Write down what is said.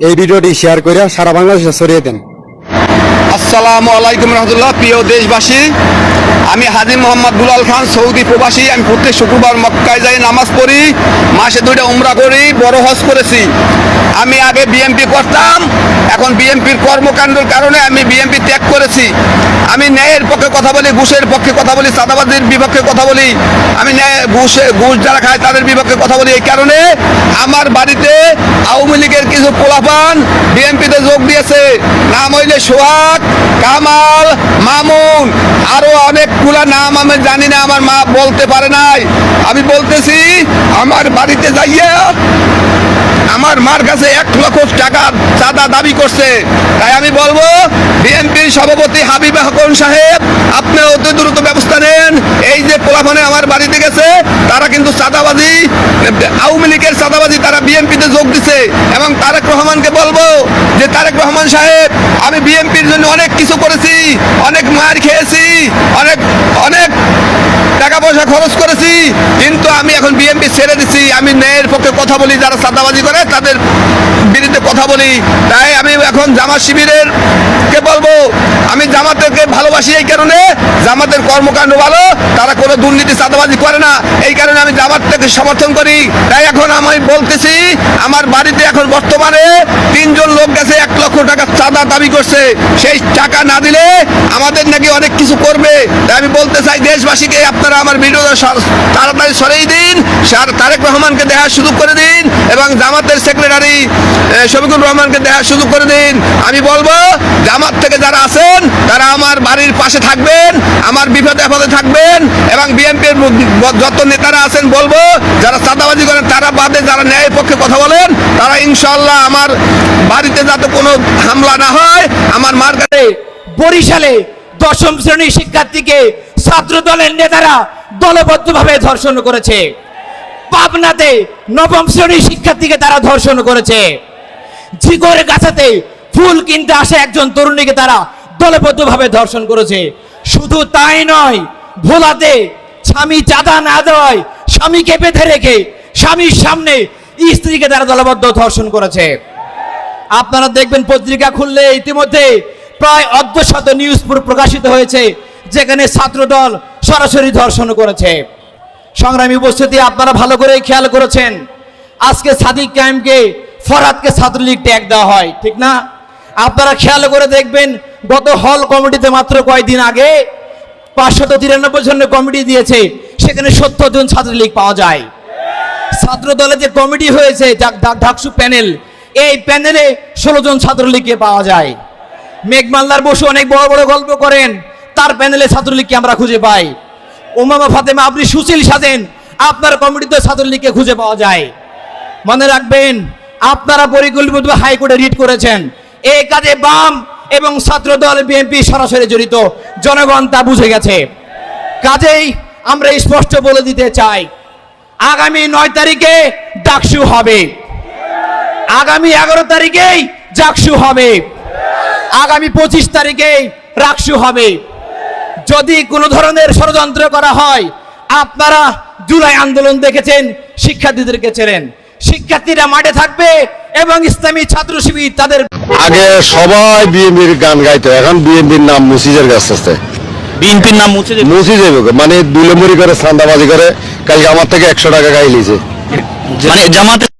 এই ভিডিওটি শেয়ার করে সারা বাংলাদেশে ছড়িয়ে দেন। আসসালামু আলাইকুম রহমতুল্লাহ। প্রিয় দেশবাসী, আমি হাজী মোহাম্মদ দুলাল খান, সৌদি প্রবাসী। আমি প্রত্যেক শুক্রবার মক্কায় যাই, নামাজ পড়ি, মাসে 2টা উমরা করি, বড় হজ করেছি। আমি আগে বিএনপি করতাম, এখন বিএনপির কর্মকাণ্ডের কারণে আমি বিএনপি ত্যাগ করেছি। আমি ন্যায়ের পক্ষে কথা বলি, ঘুষের পক্ষে কথা বলি, চাঁদাবাজির বিপক্ষে কথা বলি। আমি ঘুষ যারা খায় তাদের বিপক্ষে কথা বলি। এই কারণে আমার বাড়িতে আওয়ামী লীগের কিছু পোলাপান বিএনপিতে যোগ দিয়েছে। নাম হইলে সোহাগ, কামাল, মামুন, আরো অনেকগুলা নাম আমি জানি না, আমার মা বলতে পারে নাই। আমি বলতেছি, আমার বাড়িতে যাইয়া আমার মার কাছে 1 লক্ষ টাকার চাঁদা দাবি করছে। তাই আমি বলবো, বিএনপির সভাপতি হাবিব হাসান সাহেব, আপনি অতি দ্রুত ব্যবস্থা নেন। এই যে পোলাপানে আমার বাড়িতে গেছে, তারা কিন্তু চাঁদাবাজি, আওয়ামী লীগের চাঁদাবাজি, তারা বিএনপিতে যোগ দিছে। এবং তারেক রহমানকে বলবো যে, তারেক রহমান সাহেব, আমি বিএনপির জন্য অনেক কিছু করেছি, অনেক মার খেয়েছি, অনেক অনেক টাকা পয়সা খরচ করেছি, কিন্তু আমি এখন বিএনপি ছেড়ে দিচ্ছি। আমি ন্যায়ের পক্ষে কথা বলি, যারা চাঁদাবাজি করে তাদের বিরুদ্ধে কথা বলি। তাই আমি এখন জামাত শিবিরের কে বলবো, আমি জামাতকে ভালোবাসি এই কারণে, জামাতের কর্মকাণ্ড ভালো, তারা কোনো দুর্নীতি চাঁদাবাজি করে না, এই কারণে আমি জামাতকে সমর্থন করি। তাই এখন আমি বলতেছি, আমার বাড়িতে এখন বর্তমানে 3 জন লোক গেছে, 1 লক্ষ টাকা চাঁদা দাবি করছে। সেই টাকা না দিলে আমাদের নাকি অনেক কিছু করবে। তাই আমি বলতে চাই দেশবাসীকে, আপনারা আমার ভিডিওটা তাড়াতাড়ি সরিয়ে দিন, তারেক রহমানকে দেখার সুযোগ করে দিন, এবং জামাতের সেক্রেটারি শফিকুর রহমানকে দেখার সুযোগ করে দিন। আমি বলবো, জামাত থেকে যারা আছেন তারা আমার বাড়ির পাশে থাকবেন, আমার বিপদে আপদে থাকবেন, এবং বিএনপির যত নেতারা আছেন বলবো, যারা চাঁদাবাজি করেন তারা বাদে, যারা ন্যায়ের পক্ষে কথা বলেন, তারা ইনশাআল্লাহ আমার বাড়িতে যাতে কোনো হামলা না হয়। আমার মার কাছে বরিশালে 10ম শ্রেণীর শিক্ষার্থীকে ছাত্র দলের নেতারা দলবদ্ধভাবে ধর্ষণ করেছে। পাবনাতে 9ম শ্রেণীর শিক্ষার্থীকে তারা ধর্ষণ করেছে। ঝিকরের গাছাতে ফুল কিনতে আসে একজন তরুণীকে তারা দলবদ্ধভাবে ধর্ষণ করেছে। শুধু তাই নয়, ভোলাতে স্বামী চাঁদা না দেওয়ায় স্বামীকে বেঁধে রেখে স্বামীর সামনে স্ত্রীকে তারা দলবদ্ধ ধর্ষণ করেছে। আপনারা দেখবেন পত্রিকা খুললে ইতিমধ্যে প্রায় অর্ধশত নিউজ প্রকাশিত হয়েছে, যেখানে ছাত্রদল সরাসরি ধর্ষণ করেছে। সংগ্রামী উপস্থিতি, আপনারা ভালো করে খেয়াল করেছেন, আজকে সাদিক কায়েমকে, ফরহাদকে ছাত্রলীগ ট্যাগ দেওয়া হয়, ঠিক না? আপনারা খেয়াল করে দেখবেন, গত হল কমিটিতে মাত্র কয়েকদিন আগে 593 জনের কমিটি দিয়েছে, সেখানে 70 জন ছাত্রলীগ পাওয়া যায়। ছাত্র দলে যে কমিটি হয়েছে ঢাকসু প্যানেল, এই প্যানেলে 16 জন ছাত্রলীগকে পাওয়া যায়। মেঘমাল্লার বসু অনেক বড় বড় গল্প করেন, তার প্যানেলে ছাত্রলীগকে আমরা খুঁজে পাই। ওমামা ফাতেমা, আপনি সুশীল সাজেন, আপনার কমিটিতে ছাত্রলীগকে খুঁজে পাওয়া যায়। মনে রাখবেন, আপনারা পরিকল্পিতভাবে হাইকোর্টে রিট করেছেন, এই কাজে বাম এবং ছাত্রদল বিএনপি সরাসরি জড়িত, জনগণ তা বুঝে গেছে। কাজেই আমরা স্পষ্ট বলে দিতে চাই, আগামী 9 তারিখে ডাকসু হবে, আগামী 11 তারিখেই জাকসু হবে, আগামী 25 তারিখেই রাকসু হবে। যদি কোনো ধরনের ষড়যন্ত্র করা হয়, আপনারা জুলাই আন্দোলন দেখেছেন, শিক্ষার্থীদেরকে চেনেন, শিক্ষার্থীরা মাঠে থাকবে এবং ইসলামী ছাত্র শিবির তাদের। আগে সবাই বিএনপির গান গাইতো, এখন বিএনপির নাম মুসিজের গাছ আছে। বিএনপির নাম মুছে যাবে, মানে দুলেমুড়ি করে, চাঁদাবাজি করে। কালকে আমার থেকে 100 টাকা গাইলিছে, মানে জামাতে